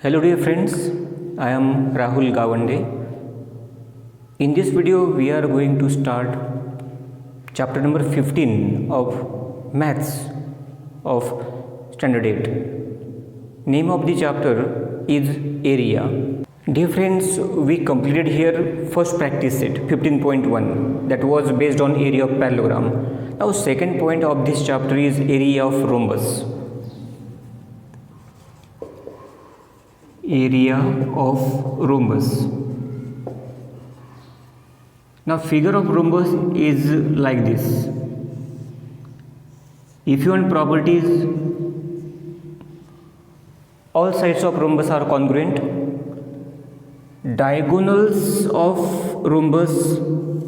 Hello dear friends, I am Rahul Gawande. In this video we are going to start chapter number 15 of Maths of Standard 8. Name of the chapter is Area. Dear friends, we completed here first practice set 15.1 that was based on area of parallelogram. Now second point of this chapter is area of rhombus. Area of rhombus. Now figure of rhombus is like this. If you want properties, all sides of rhombus are congruent. Diagonals of rhombus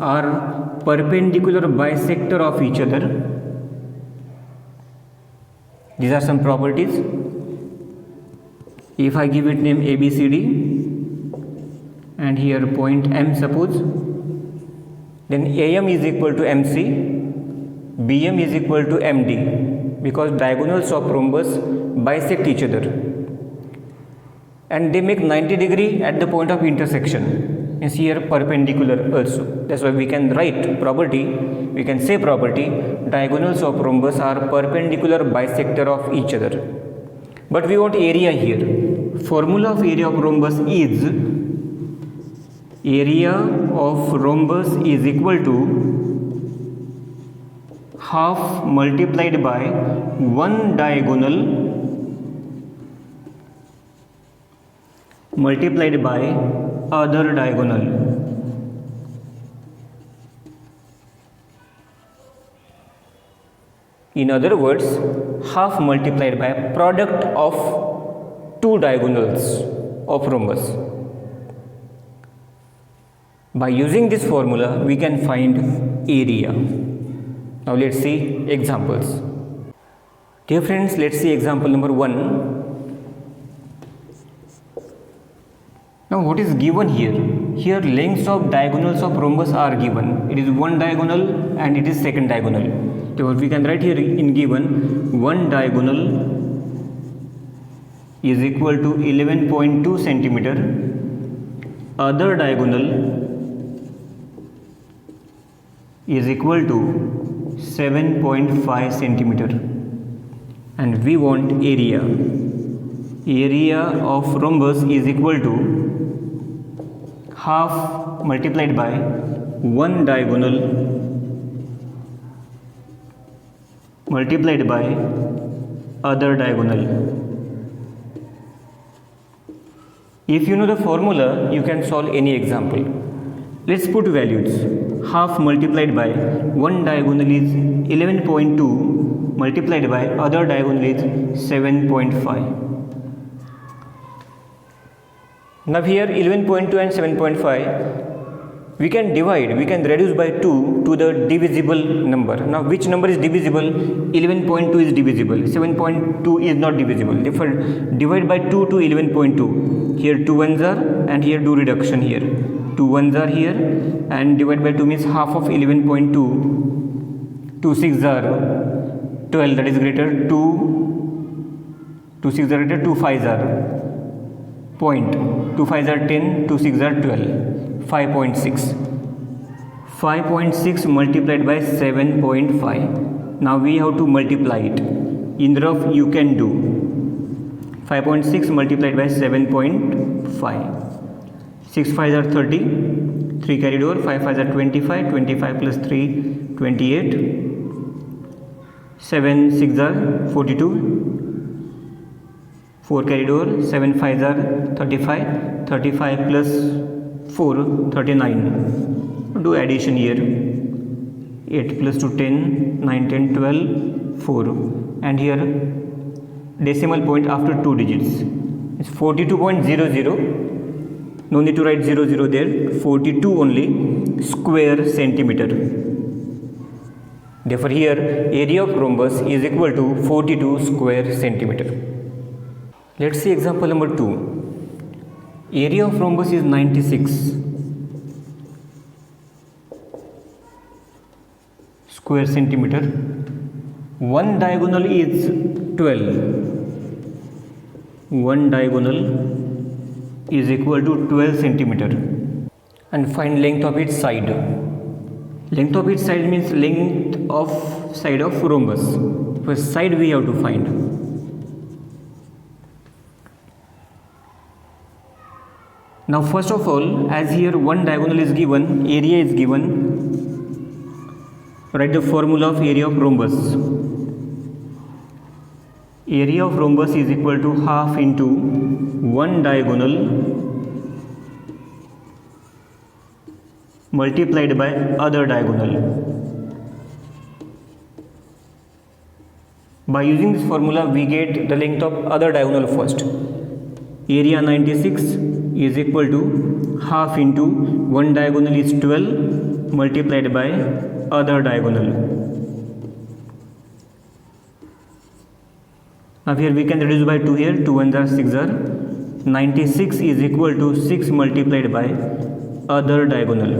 are perpendicular bisector of each other. These are some properties. If I give it name ABCD and here point M suppose, then AM is equal to MC, BM is equal to MD, because diagonals of rhombus bisect each other and they make 90 degree at the point of intersection. Is here perpendicular also. That's why we can write property, we can say property, diagonals of rhombus are perpendicular bisector of each other. But we want area here. Formula of area of rhombus is area of rhombus is equal to half multiplied by one diagonal multiplied by other diagonal. In other words, half multiplied by product of two diagonals of rhombus. By using this formula, we can find area. Now let's see examples. Dear friends, let's see example number 1. Now what is given here? Here lengths of diagonals of rhombus are given. It is one diagonal and it is second diagonal. So we can write here in given one diagonal is equal to 11.2 centimeter, other diagonal is equal to 7.5 centimeter, and we want area. Area of rhombus is equal to half multiplied by one diagonal multiplied by other diagonal. If you know the formula, you can solve any example. Let's put values. Half multiplied by one diagonal is 11.2 multiplied by other diagonal is 7.5. Now here 11.2 and 7.5 we can divide, we can reduce by 2 to the divisible number. Now which number is divisible? 11.2 is divisible, 7.2 is not divisible. Therefore divide by 2 to 11.2. Here 2 ones are and here do reduction here. 2 ones are here and divide by 2 means half of 11.2. 2 6 are 12, that is greater 2 6 are greater, 2 5s are point, 2 5s are 10, 2 6 are 12. 5.6 multiplied by 7.5. Now we have to multiply it. In rough you can do 5.6 multiplied by 7.5. 6 5s are 30, 3 carried over, 5 5s are 25, 25 plus 3 28, 7 6s are 42, 4 carried over, 7 5s are 35, 35 plus 4 39. Do addition here. 8 plus 2 10, 9 10 12, 4, and here decimal point after 2 digits is 42.00. No need to write 00 there. 42 only square centimeter. Therefore here area of rhombus is equal to 42 square centimeter. Let's see example number 2. Area of rhombus is 96 square centimeter. One diagonal is 12. One diagonal is equal to 12 centimeter. And find length of its side. Length of its side means length of side of rhombus. First side we have to find. Now first of all, as here one diagonal is given, area is given, write the formula of area of rhombus. Area of rhombus is equal to half into one diagonal multiplied by other diagonal. By using this formula we get the length of other diagonal first. Area 96 is equal to half into one diagonal is 12 multiplied by other diagonal. Now here we can reduce by 2 here, 2 ones are 6 are. 96 is equal to 6 multiplied by other diagonal.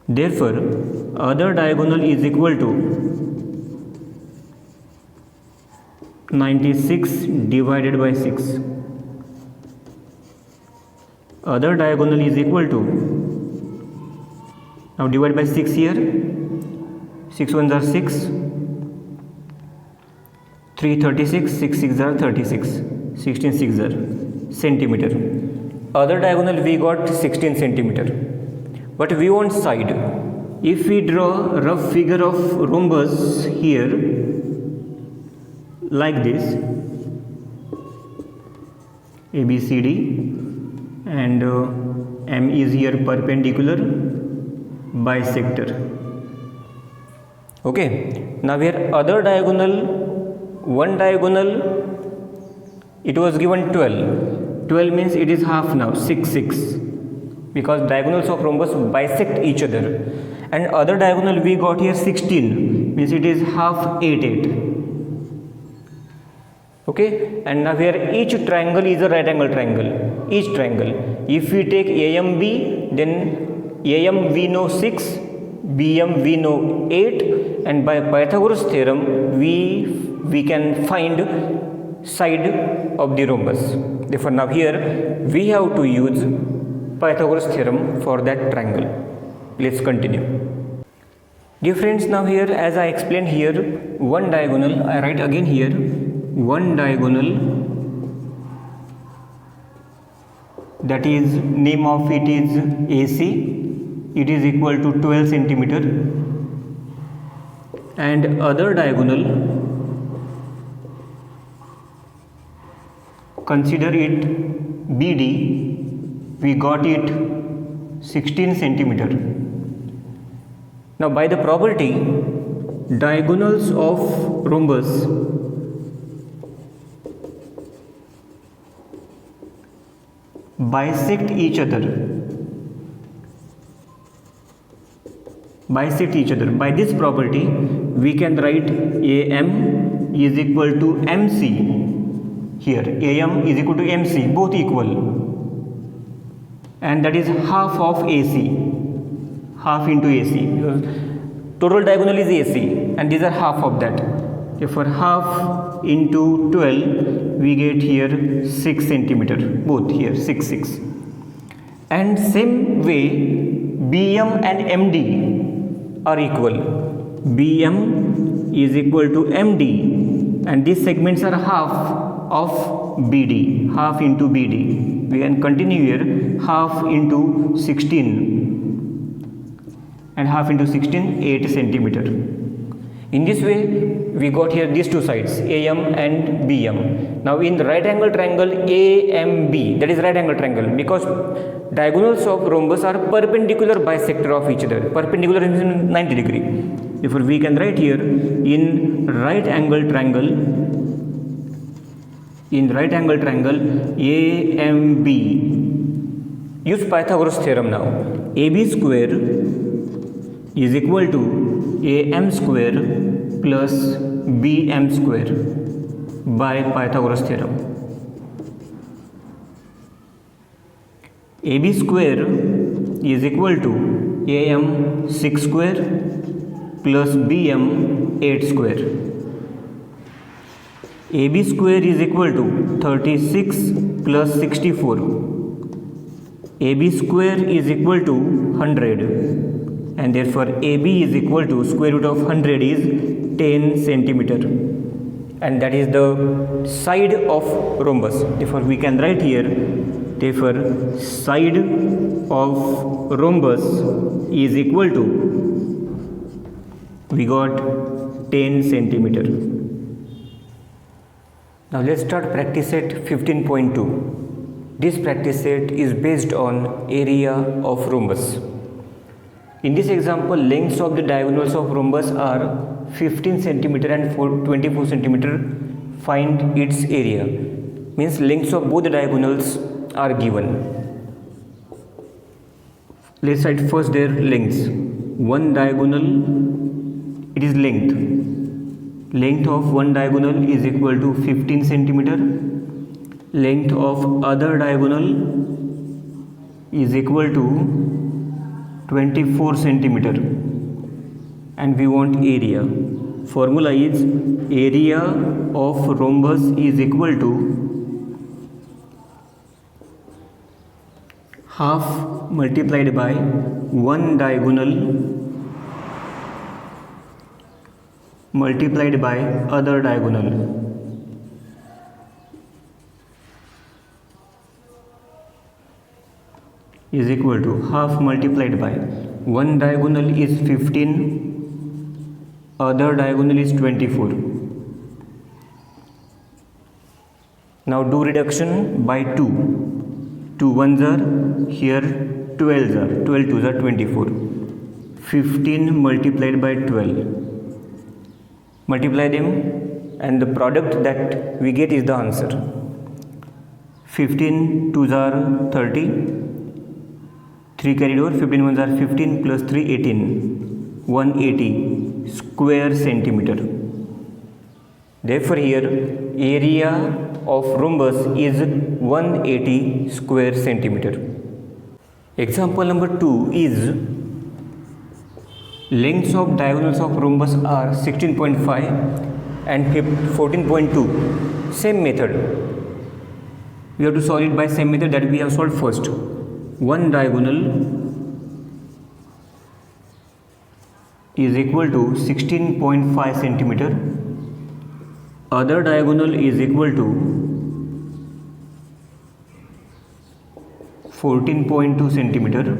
Therefore, other diagonal is equal to 96 divided by 6. Other diagonal is equal to, now divide by 6 here, 6 ones are 6, 3 36, 6 6 are 36, 16 6 are centimeter. Other diagonal we got 16 centimeter, but we want side. If we draw a rough figure of rhombus here like this, ABCD, and M is here perpendicular bisector. Okay, now here other diagonal, one diagonal it was given 12. 12 means it is half now, 6 6, because diagonals of rhombus bisect each other. And other diagonal we got here 16, means it is half 8 8. Okay, and now here each triangle is a right angle triangle. Each triangle, if we take AMB, then AM we know 6, BM we know 8, and by Pythagoras theorem we can find side of the rhombus. Therefore now here we have to use Pythagoras theorem for that triangle. Let's continue. Dear friends, now here as I explained here, one diagonal, I write again here, one diagonal, that is name of it is AC, it is equal to 12 centimeter, and other diagonal, consider it BD, we got it 16 centimeter. Now by the property, diagonals of rhombus bisect each other. By this property we can write AM is equal to MC. Here AM is equal to MC, both equal, and that is half of AC, half into AC, because total diagonal is AC and these are half of that. Therefore half into 12 we get here 6 centimeter, both here 6 6. And same way BM and MD are equal. BM is equal to MD, and these segments are half of BD, half into BD. We can continue here, half into 16, and half into 16, 8 centimeter. In this way we got here these two sides, AM and BM. Now in the right angle triangle AMB, that is right angle triangle, because diagonals of rhombus are perpendicular bisector of each other. Perpendicular means 90 degree. Therefore we can write here in right angle triangle, AMB, use Pythagoras theorem now. AB square is equal to AM square plus BM square by Pythagoras theorem. AB square is equal to AM 6 square plus BM 8 square. AB square is equal to 36 plus 64. AB square is equal to 100, and therefore AB is equal to square root of 100 is 10 centimeter, and that is the side of rhombus. Therefore we can write here, therefore side of rhombus is equal to, we got 10 centimeter. Now let's start practice set 15.2. This practice set is based on area of rhombus. In this example, lengths of the diagonals of rhombus are 15 centimeter and 24 centimeter. Find its area. Means lengths of both the diagonals are given. Let's write first their lengths. One diagonal, it is length. Length of one diagonal is equal to 15 centimeter. Length of other diagonal is equal to 24 centimeter, and we want area. Formula is area of rhombus is equal to half multiplied by one diagonal multiplied by other diagonal. Is equal to half multiplied by one diagonal is 15, other diagonal is 24. Now do reduction by 2. 2 ones are here, 12s are, 12 2s are 24. 15 multiplied by 12. Multiply them, and the product that we get is the answer. 15 2s are 30. 3 carried over, 15 ones are 15 plus 3 18, 180 square centimeter. Therefore here area of rhombus is 180 square centimeter. Example number 2 is lengths of diagonals of rhombus are 16.5 and 14.2. Same method. We have to solve it by same method that we have solved first. One diagonal is equal to 16.5 centimeter. Other diagonal is equal to 14.2 centimeter.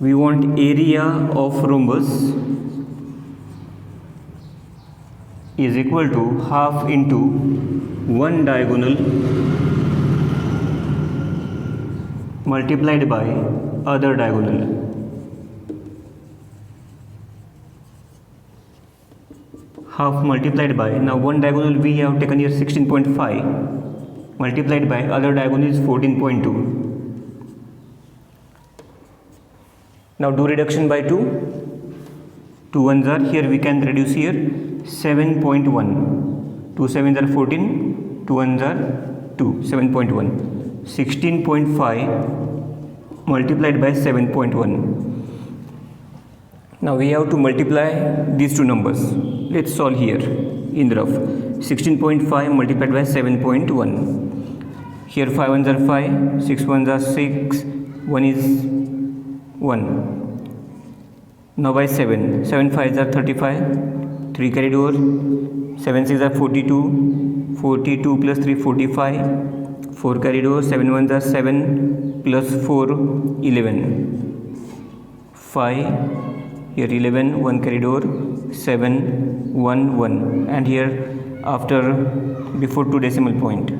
We want area of rhombus is equal to half into one diagonal multiplied by other diagonal. Half multiplied by, now one diagonal we have taken here 16.5 multiplied by other diagonal is 14.2. Now do reduction by 2. 2 ones are here, we can reduce here 7.1. 2 sevens are 14, 2 ones are 2, 7.1. 16.5 multiplied by 7.1. Now we have to multiply these two numbers. Let's solve here in the rough. 16.5 multiplied by 7.1. Here 5 ones are 5, 6 ones are 6, 1 is 1. Now by 7, 7 5s are 35, 3 carried over, 7 6 are 42, 42 plus 3 45, 4 carried over, 7 ones are 7 plus 4 11, 5, here 11, 1 carried over, 7 1 1, and here after before 2 decimal point,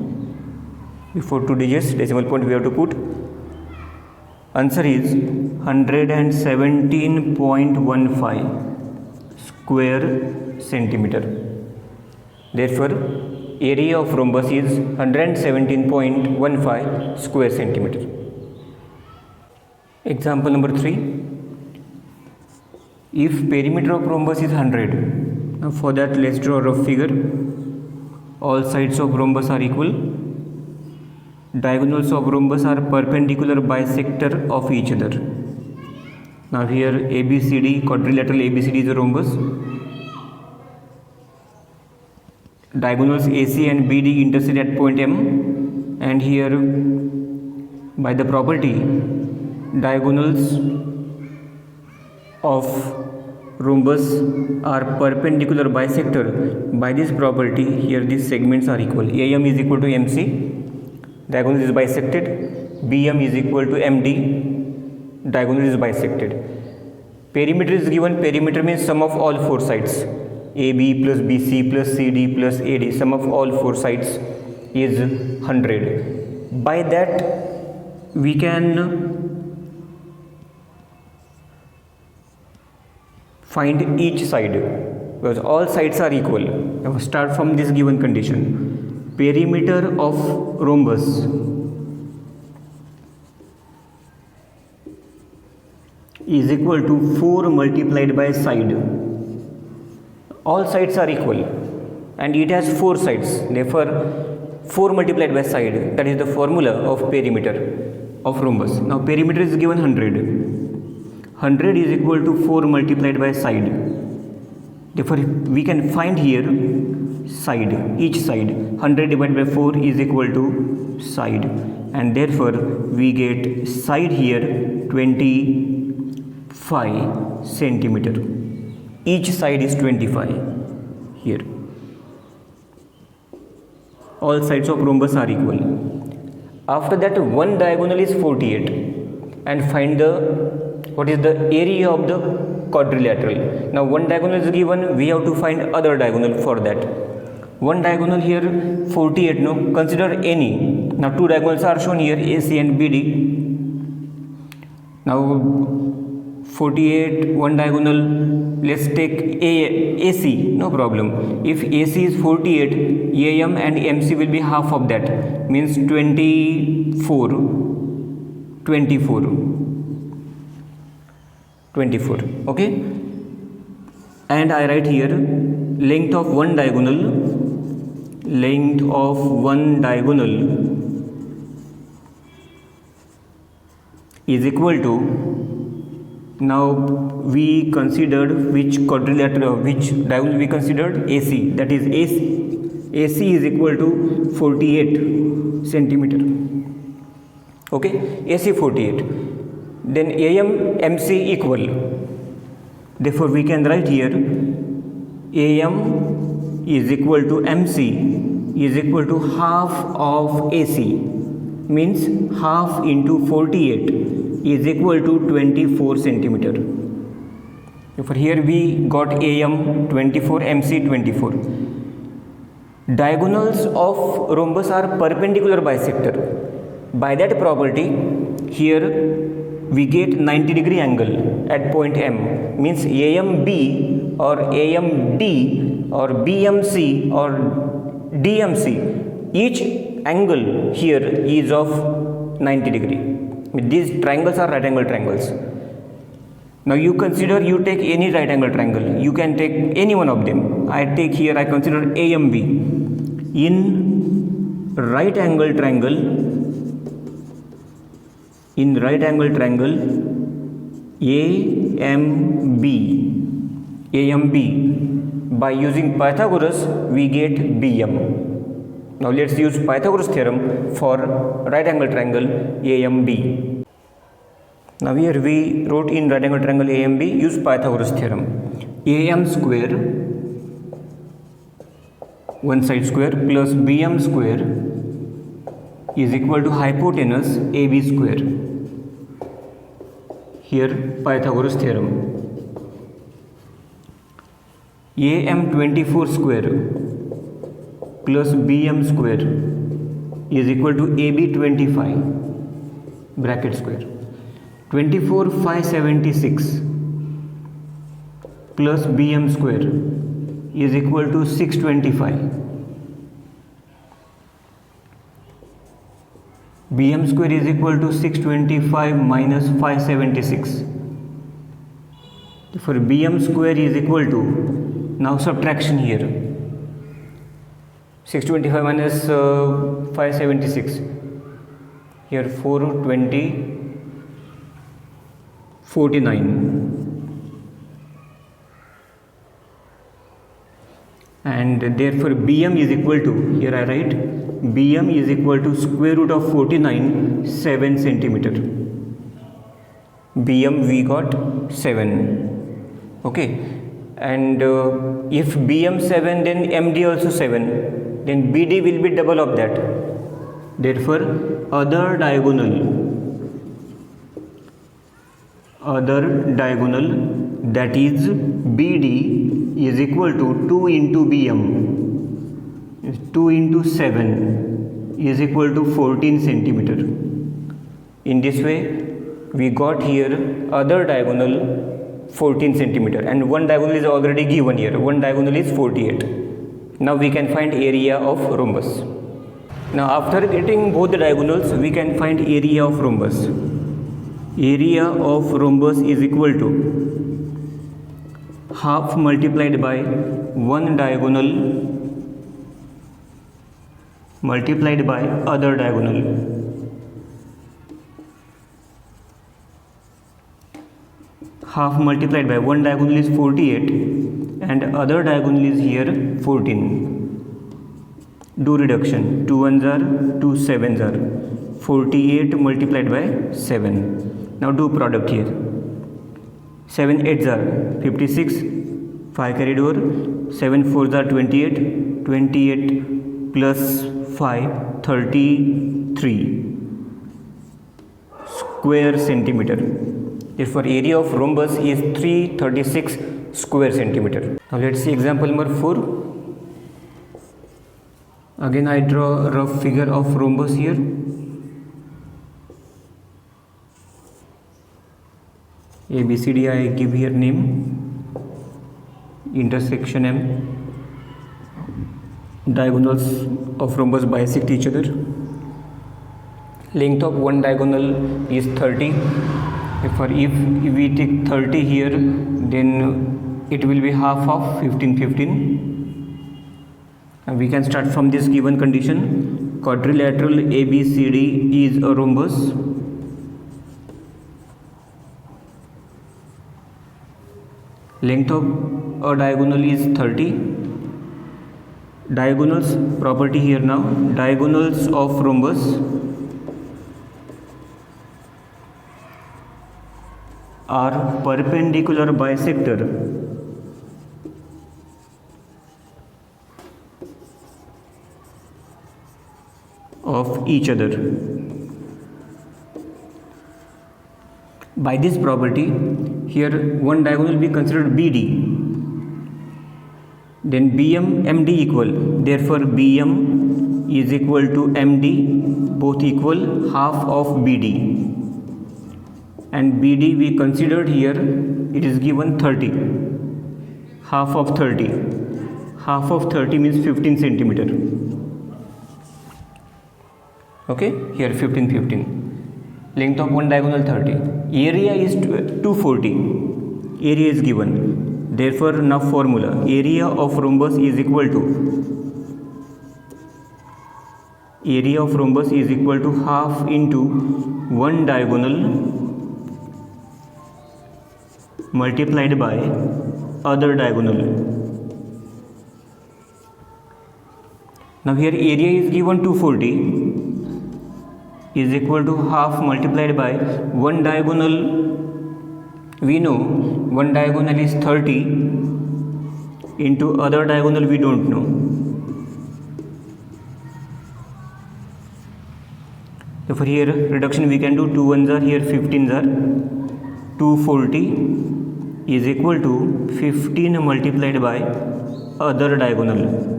before 2 digits decimal point we have to put. Answer is 117.15 square centimeter. Therefore, area of rhombus is 117.15 square centimeter. Example number 3. If perimeter of rhombus is 100, now for that let's draw a rough figure. All sides of rhombus are equal. Diagonals of rhombus are perpendicular bisector of each other. Now here ABCD, quadrilateral ABCD is a rhombus. diagonals AC and BD intersect at point M, and here by the property diagonals of rhombus are perpendicular bisector. By this property here these segments are equal. AM is equal to MC, diagonal is bisected. BM is equal to MD, diagonal is bisected. Perimeter is given. Perimeter means sum of all four sides. AB plus BC plus CD plus AD, sum of all four sides is 100. By that we can find each side because all sides are equal. Now start from this given condition. Perimeter of rhombus is equal to 4 multiplied by side. All sides are equal and it has 4 sides, therefore 4 multiplied by side, that is the formula of perimeter of rhombus. Now perimeter is given 100. 100 is equal to 4 multiplied by side, therefore we can find here side, each side. 100 divided by 4 is equal to side, and therefore we get side here 25 centimeter. Each side is 25 here. All sides of rhombus are equal. After that one diagonal is 48 and find what is the area of the quadrilateral. Now one diagonal is given, we have to find other diagonal for that. One diagonal here 48, no, consider any. Now two diagonals are shown here, AC and BD. Now 48, one diagonal, let's take AC, no problem. If AC is 48, AM and MC will be half of that, means 24, okay. And I write here length of one diagonal is equal to, now we considered which quadrilateral, which diagonal we considered, AC, that is AC is equal to 48 centimeter, okay, AC 48. Then AM MC equal, therefore we can write here AM is equal to MC is equal to half of AC, means half into 48 is equal to 24 centimeter. Therefore here we got AM 24, MC 24. Diagonals of rhombus are perpendicular bisector. By that property here we get 90-degree angle at point M, means AMB or AMD or BMC or DMC, each angle here is of 90-degree. These triangles are right angle triangles. Now you consider, you take any right angle triangle, you can take any one of them. I take here, I consider AMB. In right angle triangle, AMB, by using Pythagoras we get BM. Now let's use Pythagoras theorem for right angle triangle AMB. Now here we wrote in right angle triangle AMB, use Pythagoras theorem. AM square, one side square, plus BM square is equal to hypotenuse AB square. Here Pythagoras theorem. AM 24 square plus BM square is equal to AB 25 bracket square. 24 576 plus BM square is equal to 625. BM square is equal to 625 minus 576. For BM square is equal to, now subtraction here, 625 minus 576, here 420, 49. and therefore Bm is equal to, here I write Bm is equal to square root of 49 7 centimeter. Bm we got 7. Okay, and if Bm 7, then Md also 7, then Bd will be double of that. Therefore other diagonal that is BD is equal to 2 into Bm, 2 into 7 is equal to 14 centimeter. In this way we got here other diagonal 14 centimeter, and one diagonal is already given here. One diagonal is 48. Now we can find area of rhombus. Now after getting both the diagonals, we can find area of rhombus. Area of rhombus is equal to half multiplied by one diagonal multiplied by other diagonal. Half multiplied by one diagonal is 48 and other diagonal is here 14. Do reduction. 2 ones are 2 sevens are 48 multiplied by 7. Now do product here. 7 8s are 56, 5 carried over, 7 4s are 28, 28 plus 5 33 square centimeter. Therefore area of rhombus is 336 square centimeter. Now let's see example number 4. Again I draw a rough figure of rhombus here. ABCD I give here name, intersection M, diagonals of rhombus bisect each other, length of one diagonal is 30. If we take 30 here, then it will be half of 15 15, and we can start from this given condition. Quadrilateral ABCD is a rhombus. Length of a diagonal is 30. Diagonals property here now. Diagonals of rhombus are perpendicular bisector of each other. By this property, here one diagonal will be considered BD, then BM MD equal, therefore BM is equal to MD, both equal half of BD, and BD we considered here, it is given 30, half of 30 means 15 centimeter. Okay, here 15 15. Length of one diagonal 30. Area is 240. Area is given. Therefore, now formula. Area of rhombus is equal to half into one diagonal multiplied by other diagonal. Now here area is given 240 is equal to half multiplied by one diagonal. We know one diagonal is 30 into other diagonal we don't know. Therefore here reduction we can do. 2 ones are here, 15s are 240 is equal to 15 multiplied by other diagonal.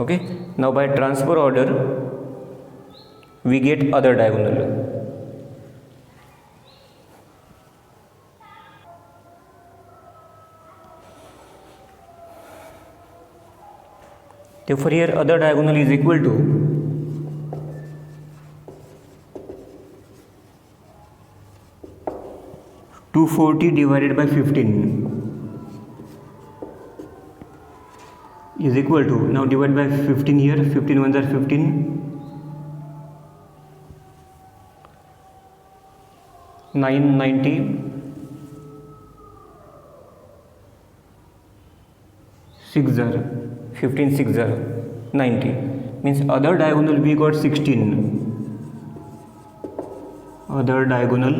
Okay, now by transfer order we get other diagonal. Therefore here other diagonal is equal to (240) divided by 15 is equal to, now divide by 15 here, 15 ones are 15, 990 6 jar 15 6 jar 90, means other diagonal we got 16. Other diagonal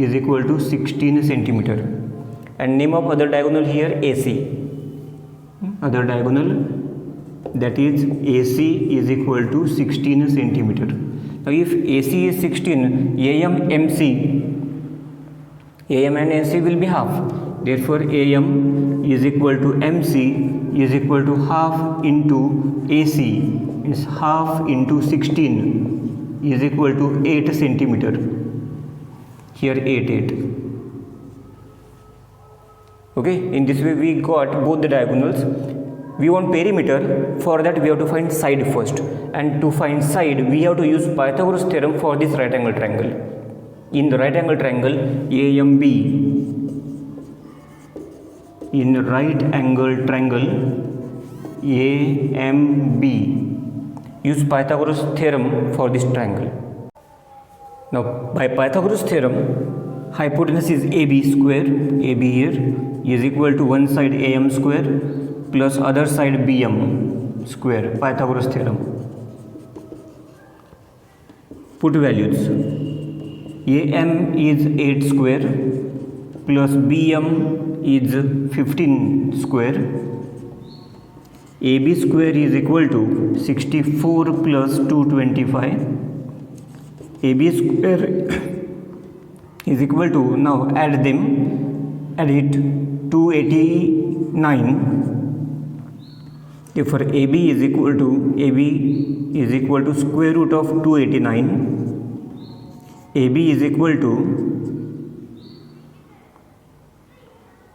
is equal to 16 centimeter, and name of other diagonal here AC. Other diagonal, that is AC, is equal to 16 centimeter. Now if AC is 16, AM and MC will be half. Therefore AM is equal to MC is equal to half into AC, is half into 16 is equal to 8 centimeter. Here 8. Okay, in this way we got both the diagonals. We want perimeter. For that we have to find side first, and to find side we have to use Pythagoras theorem for this right angle triangle. In the right angle triangle AMB, in right angle triangle AMB, use Pythagoras theorem for this triangle. Now by Pythagoras theorem, hypotenuse AB square, AB here, is equal to one side AM square plus other side BM square. Pythagoras theorem. Put values. AM is 8 square plus BM is 15 square. AB square is equal to 64 plus 225. AB square is equal to, now add it 289. Therefore AB is equal to square root of 289. AB is equal to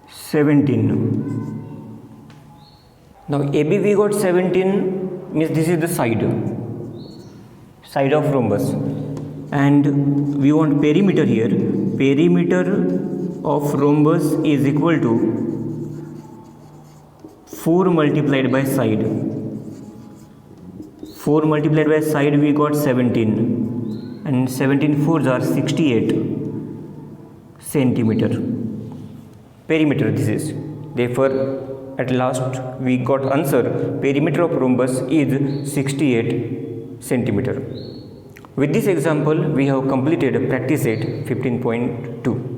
17. Now AB we got 17, means this is the side of rhombus, and we want perimeter here. Perimeter of rhombus is equal to 4 multiplied by side. 4 multiplied by side we got 17, and 17 4s are 68 centimeter. Perimeter this is. Therefore at last we got answer, perimeter of rhombus is 68 centimeter. With this example we have completed practice set 15.2.